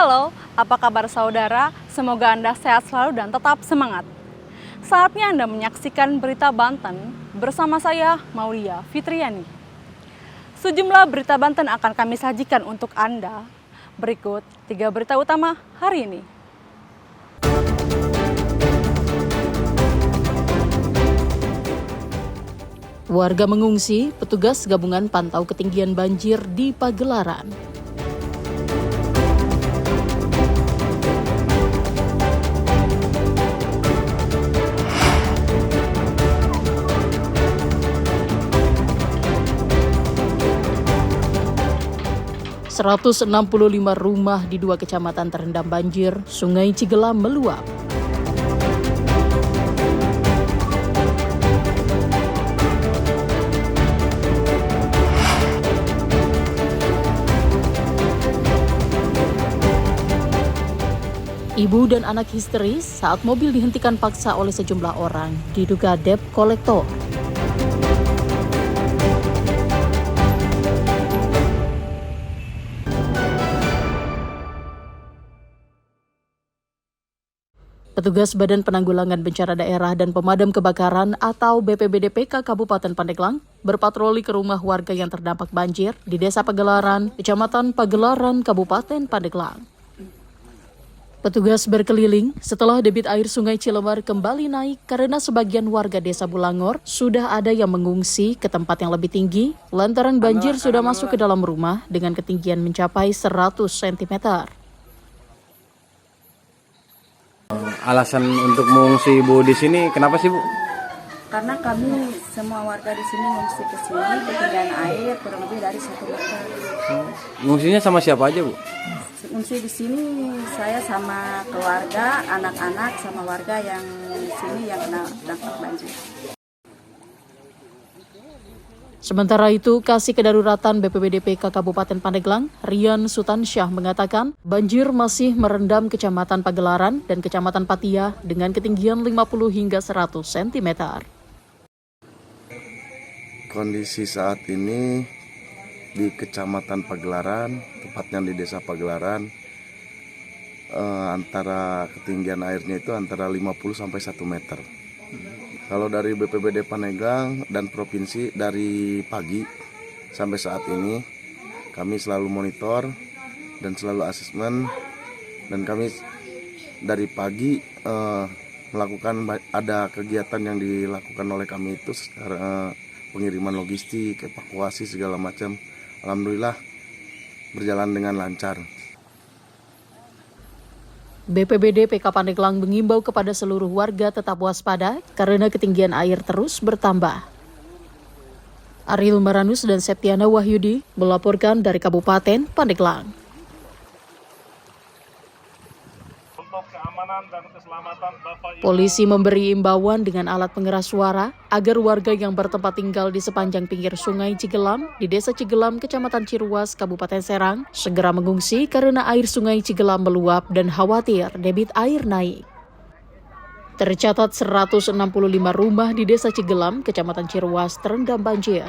Halo, apa kabar saudara? Semoga Anda sehat selalu dan tetap semangat. Saatnya Anda menyaksikan Berita Banten bersama saya, Maulia Fitriani. Sejumlah berita Banten akan kami sajikan untuk Anda. Berikut 3 berita utama hari ini. Warga mengungsi, petugas gabungan pantau ketinggian banjir di Pagelaran. ...165 rumah di 2 kecamatan terendam banjir, Sungai Cigelam meluap. Ibu dan anak histeris saat mobil dihentikan paksa oleh sejumlah orang, diduga debt kolektor. Petugas Badan Penanggulangan Bencana Daerah dan Pemadam Kebakaran atau BPBD-PK Kabupaten Pandeglang berpatroli ke rumah warga yang terdampak banjir di Desa Pagelaran, Kecamatan Pagelaran, Kabupaten Pandeglang. Petugas berkeliling setelah debit air Sungai Cilemar kembali naik karena sebagian warga Desa Bulangor sudah ada yang mengungsi ke tempat yang lebih tinggi lantaran banjir sudah masuk ke dalam rumah dengan ketinggian mencapai 100 cm. Alasan untuk mengungsi Ibu di sini kenapa sih, Bu? Karena kami semua warga di sini mengungsi ke sini ketinggian air kurang lebih dari 1 meter. Mengungsinya sama siapa aja, Bu? Mengungsi di sini saya sama keluarga, anak-anak sama warga yang di sini yang kena dampak banjir. Sementara itu, Kasih Kedaruratan BPBD-PK Kabupaten Pandeglang, Rian Sutansyah mengatakan banjir masih merendam Kecamatan Pagelaran dan Kecamatan Patia dengan ketinggian 50 hingga 100 cm. Kondisi saat ini di Kecamatan Pagelaran, tepatnya di Desa Pagelaran, antara ketinggian airnya itu antara 50 sampai 1 meter. Kalau dari BPBD Pandeglang dan Provinsi dari pagi sampai saat ini kami selalu monitor dan selalu asesmen, dan kami dari pagi melakukan ada kegiatan yang dilakukan oleh kami itu secara pengiriman logistik, evakuasi segala macam. Alhamdulillah berjalan dengan lancar. BPBD PK Pandeglang mengimbau kepada seluruh warga tetap waspada karena ketinggian air terus bertambah. Ariel Maranus dan Septiana Wahyudi melaporkan dari Kabupaten Pandeglang. Polisi memberi imbauan dengan alat pengeras suara agar warga yang bertempat tinggal di sepanjang pinggir Sungai Cigelam di Desa Cigelam, Kecamatan Ciruas, Kabupaten Serang, segera mengungsi karena air Sungai Cigelam meluap dan khawatir debit air naik. Tercatat 165 rumah di Desa Cigelam, Kecamatan Ciruas terendam banjir.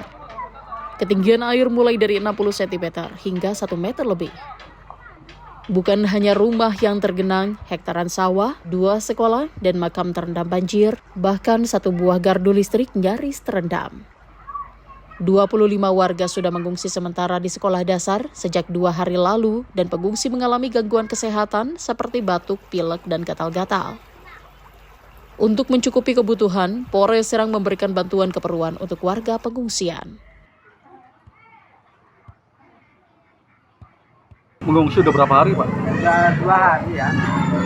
Ketinggian air mulai dari 60 cm hingga 1 meter lebih. Bukan hanya rumah yang tergenang, hektaran sawah, 2 sekolah, dan makam terendam banjir, bahkan 1 buah gardu listrik nyaris terendam. 25 warga sudah mengungsi sementara di sekolah dasar sejak 2 hari lalu dan pengungsi mengalami gangguan kesehatan seperti batuk, pilek, dan gatal-gatal. Untuk mencukupi kebutuhan, Polres Serang memberikan bantuan keperluan untuk warga pengungsian. Mengungsi udah berapa hari, Pak? Udah 2 hari ya.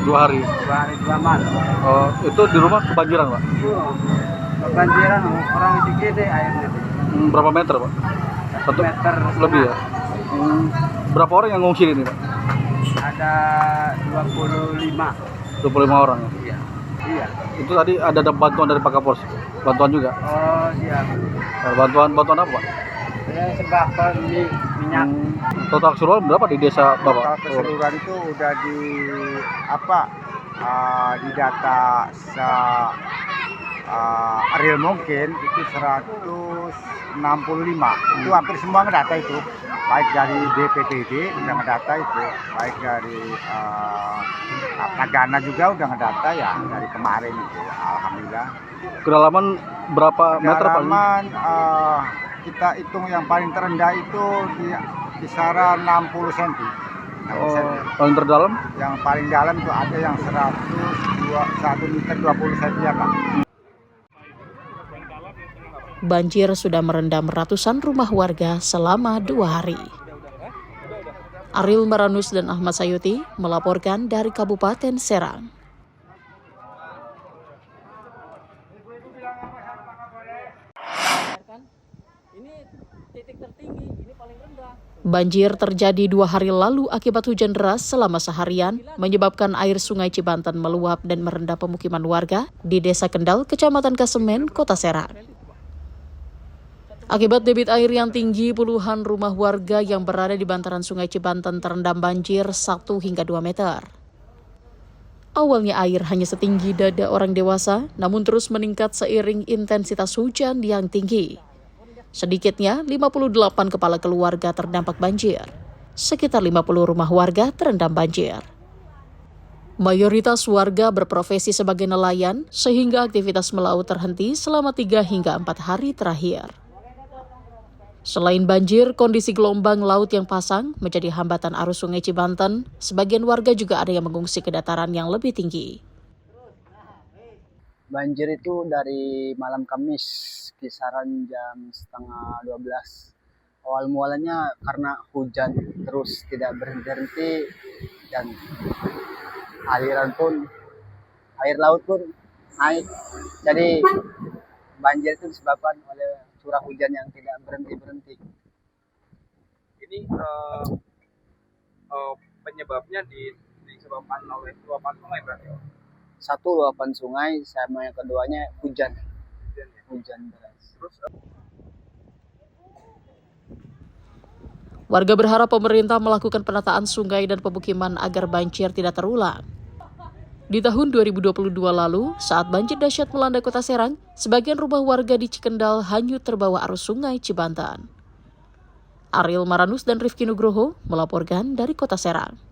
2 hari? 2 hari 2 malam. Oh, itu di rumah kebanjiran, Pak? Kebanjiran orang segede airnya. Berapa meter, Pak? 1 meter lebih ya? Berapa orang yang ngungsi ini, Pak? Ada 25. 25 orang ya? Iya. Iya. Itu tadi ada bantuan dari Pak Kapolres? Bantuan juga? Oh iya. Bantuan apa, Pak? Ya sembako minyak. Total keseluruhan berapa di desa Bapak? Total keseluruhan itu udah di data Ariel mungkin itu 150 65. Itu hampir semua ngedata itu. Baik dari BPBD udah ngedata itu, baik dari Tagana juga udah ngedata ya dari kemarin itu. Alhamdulillah. Kedalaman berapa meter Pak? Kedalaman kita hitung yang paling terendah itu di kisaran 60 cm. Paling terdalam? Yang paling dalam itu ada yang 1 meter 20 cm ya Pak. Banjir sudah merendam ratusan rumah warga selama 2 hari. Ariel Maranus dan Ahmad Sayuti melaporkan dari Kabupaten Serang. Banjir terjadi 2 hari lalu akibat hujan deras selama seharian, menyebabkan air Sungai Cibanten meluap dan merendam pemukiman warga di Desa Kendal, Kecamatan Kasemen, Kota Serang. Akibat debit air yang tinggi, puluhan rumah warga yang berada di bantaran Sungai Cibanten terendam banjir 1 hingga 2 meter. Awalnya air hanya setinggi dada orang dewasa, namun terus meningkat seiring intensitas hujan yang tinggi. Sedikitnya 58 kepala keluarga terdampak banjir. Sekitar 50 rumah warga terendam banjir. Mayoritas warga berprofesi sebagai nelayan, sehingga aktivitas melaut terhenti selama 3 hingga 4 hari terakhir. Selain banjir, kondisi gelombang laut yang pasang menjadi hambatan arus Sungai Cibanten. Sebagian warga juga ada yang mengungsi ke dataran yang lebih tinggi. Banjir itu dari malam Kamis, kisaran jam setengah 12. Awal mualanya karena hujan terus tidak berhenti dan air laut pun naik. Jadi banjir itu disebabkan oleh curah hujan yang tidak berhenti-berhenti. Ini penyebabnya disebabkan oleh luapan sungai berarti? Satu luapan sungai, sama yang keduanya hujan deras. Warga berharap pemerintah melakukan penataan sungai dan pemukiman agar banjir tidak terulang. Di tahun 2022 lalu, saat banjir dahsyat melanda Kota Serang, sebagian rumah warga di Cikendal hanyut terbawa arus Sungai Cibanten. Ariel Maranus dan Rifki Nugroho melaporkan dari Kota Serang.